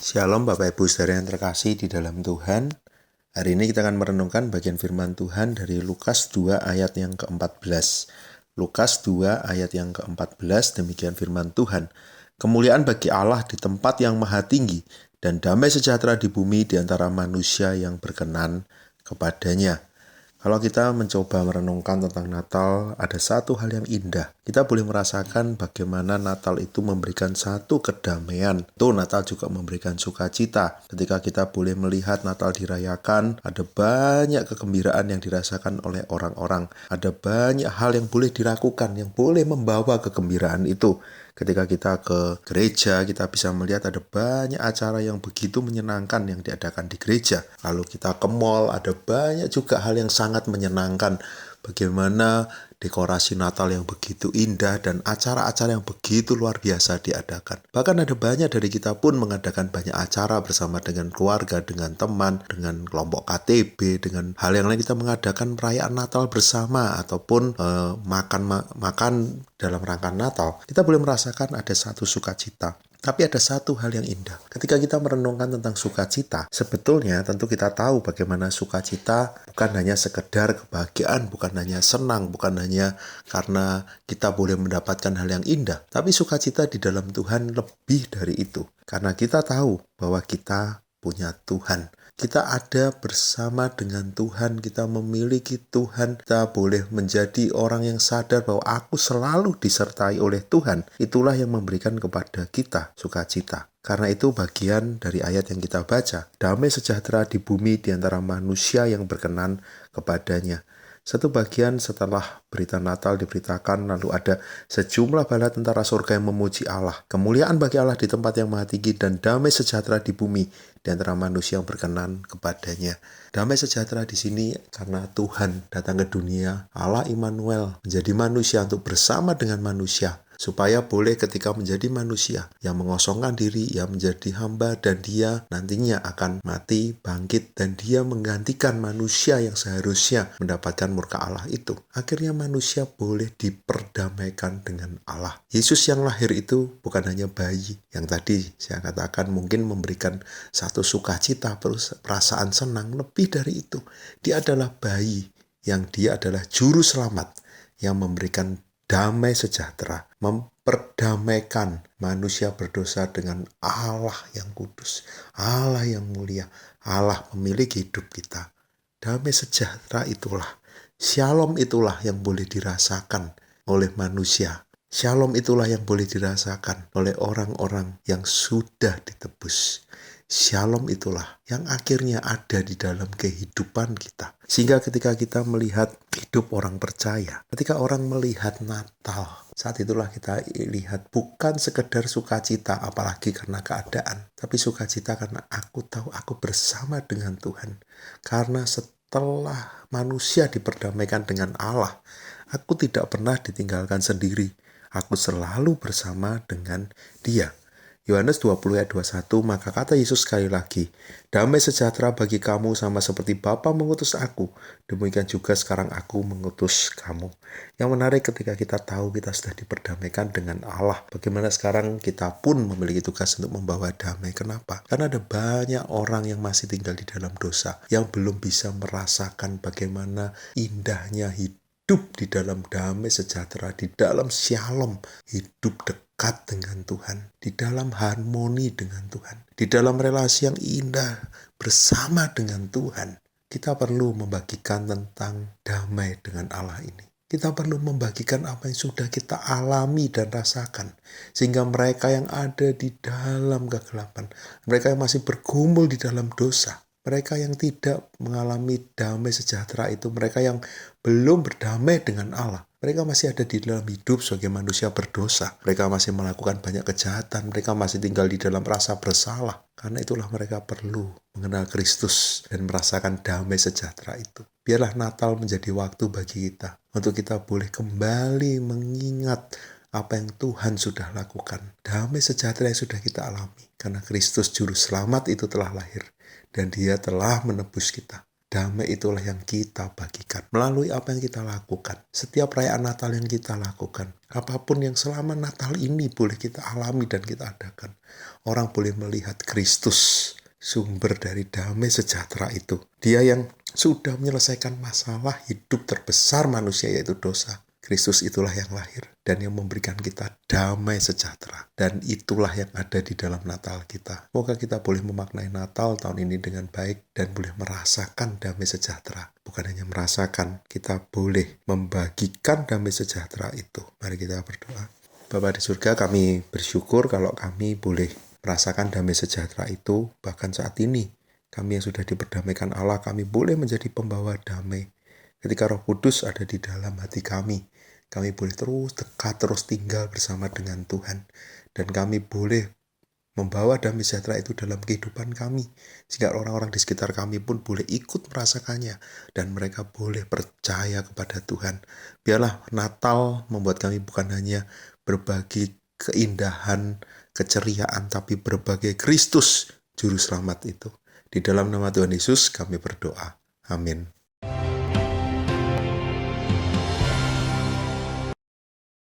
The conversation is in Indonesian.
Shalom Bapak Ibu Saudara yang terkasih di dalam Tuhan. Hari ini kita akan merenungkan bagian firman Tuhan dari Lukas 2 ayat yang ke-14. Lukas 2 ayat yang ke-14, demikian firman Tuhan. Kemuliaan bagi Allah di tempat yang maha tinggi, dan damai sejahtera di bumi di antara manusia yang berkenan kepadanya. Kalau kita mencoba merenungkan tentang Natal, ada satu hal yang indah. Kita boleh merasakan bagaimana Natal itu memberikan satu kedamaian. Itu Natal juga memberikan sukacita. Ketika kita boleh melihat Natal dirayakan, ada banyak kegembiraan yang dirasakan oleh orang-orang. Ada banyak hal yang boleh dilakukan, yang boleh membawa kegembiraan itu. Ketika kita ke gereja, kita bisa melihat ada banyak acara yang begitu menyenangkan yang diadakan di gereja. Lalu kita ke mall, ada banyak juga hal yang sangat menyenangkan. Bagaimana dekorasi Natal yang begitu indah dan acara-acara yang begitu luar biasa diadakan. Bahkan ada banyak dari kita pun mengadakan banyak acara bersama dengan keluarga, dengan teman, dengan kelompok KTB, dengan hal yang lain kita mengadakan perayaan Natal bersama ataupun makan dalam rangka Natal. Kita boleh merasakan ada satu sukacita. Tapi ada satu hal yang indah. Ketika kita merenungkan tentang sukacita, sebetulnya tentu kita tahu bagaimana sukacita bukan hanya sekedar kebahagiaan, bukan hanya senang, bukan hanya karena kita boleh mendapatkan hal yang indah. Tapi sukacita di dalam Tuhan lebih dari itu. Karena kita tahu bahwa kita punya Tuhan. Kita ada bersama dengan Tuhan, kita memiliki Tuhan, kita boleh menjadi orang yang sadar bahwa aku selalu disertai oleh Tuhan. Itulah yang memberikan kepada kita sukacita. Karena itu bagian dari ayat yang kita baca. Damai sejahtera di bumi di antara manusia yang berkenan kepadanya. Satu bagian setelah berita Natal diberitakan, lalu ada sejumlah bala tentara surga yang memuji Allah. Kemuliaan bagi Allah di tempat yang maha tinggi dan damai sejahtera di bumi di antara manusia yang berkenan kepadanya. Damai sejahtera di sini karena Tuhan datang ke dunia, Allah Immanuel menjadi manusia untuk bersama dengan manusia. Supaya boleh ketika menjadi manusia yang mengosongkan diri, yang menjadi hamba dan dia nantinya akan mati, bangkit dan dia menggantikan manusia yang seharusnya mendapatkan murka Allah itu. Akhirnya manusia boleh diperdamaikan dengan Allah. Yesus yang lahir itu bukan hanya bayi yang tadi saya katakan mungkin memberikan satu sukacita, perasaan senang, lebih dari itu. Dia adalah bayi yang dia adalah juru selamat yang memberikan damai sejahtera, memperdamaikan manusia berdosa dengan Allah yang kudus, Allah yang mulia, Allah pemilik hidup kita. Damai sejahtera itulah, shalom itulah yang boleh dirasakan oleh manusia. Shalom itulah yang boleh dirasakan oleh orang-orang yang sudah ditebus. Shalom itulah yang akhirnya ada di dalam kehidupan kita. Sehingga ketika kita melihat hidup orang percaya, ketika orang melihat Natal, saat itulah kita lihat bukan sekedar sukacita apalagi karena keadaan, tapi sukacita karena aku tahu aku bersama dengan Tuhan. Karena setelah manusia diperdamaikan dengan Allah, aku tidak pernah ditinggalkan sendiri. Aku selalu bersama dengan Dia. Yohanes 20 ayat 21, maka kata Yesus sekali lagi, damai sejahtera bagi kamu sama seperti Bapa mengutus aku, demikian juga sekarang aku mengutus kamu. Yang menarik ketika kita tahu kita sudah diperdamaikan dengan Allah, bagaimana sekarang kita pun memiliki tugas untuk membawa damai. Kenapa? Karena ada banyak orang yang masih tinggal di dalam dosa, yang belum bisa merasakan bagaimana indahnya hidup di dalam damai sejahtera, di dalam shalom, hidup dekat dengan Tuhan, di dalam harmoni dengan Tuhan, di dalam relasi yang indah bersama dengan Tuhan. Kita perlu membagikan tentang damai dengan Allah ini. Kita perlu membagikan apa yang sudah kita alami dan rasakan. Sehingga mereka yang ada di dalam kegelapan, mereka yang masih bergumul di dalam dosa, mereka yang tidak mengalami damai sejahtera itu, mereka yang belum berdamai dengan Allah, mereka masih ada di dalam hidup sebagai manusia berdosa. Mereka masih melakukan banyak kejahatan. Mereka masih tinggal di dalam rasa bersalah. Karena itulah mereka perlu mengenal Kristus dan merasakan damai sejahtera itu. Biarlah Natal menjadi waktu bagi kita untuk kita boleh kembali mengingat apa yang Tuhan sudah lakukan. Damai sejahtera yang sudah kita alami. Karena Kristus Juru Selamat itu telah lahir. Dan Dia telah menebus kita. Damai itulah yang kita bagikan melalui apa yang kita lakukan. Setiap perayaan Natal yang kita lakukan, apapun yang selama Natal ini boleh kita alami dan kita adakan, orang boleh melihat Kristus, sumber dari damai sejahtera itu. Dia yang sudah menyelesaikan masalah hidup terbesar manusia, yaitu dosa. Kristus itulah yang lahir dan yang memberikan kita damai sejahtera. Dan itulah yang ada di dalam Natal kita. Semoga kita boleh memaknai Natal tahun ini dengan baik dan boleh merasakan damai sejahtera. Bukan hanya merasakan, kita boleh membagikan damai sejahtera itu. Mari kita berdoa. Bapa di surga, kami bersyukur kalau kami boleh merasakan damai sejahtera itu. Bahkan saat ini, kami yang sudah diperdamaikan Allah, kami boleh menjadi pembawa damai. Ketika Roh Kudus ada di dalam hati kami boleh terus dekat, terus tinggal bersama dengan Tuhan. Dan kami boleh membawa damai sejahtera itu dalam kehidupan kami. Sehingga orang-orang di sekitar kami pun boleh ikut merasakannya. Dan mereka boleh percaya kepada Tuhan. Biarlah Natal membuat kami bukan hanya berbagi keindahan, keceriaan, tapi berbagi Kristus, Juru Selamat itu. Di dalam nama Tuhan Yesus kami berdoa. Amin.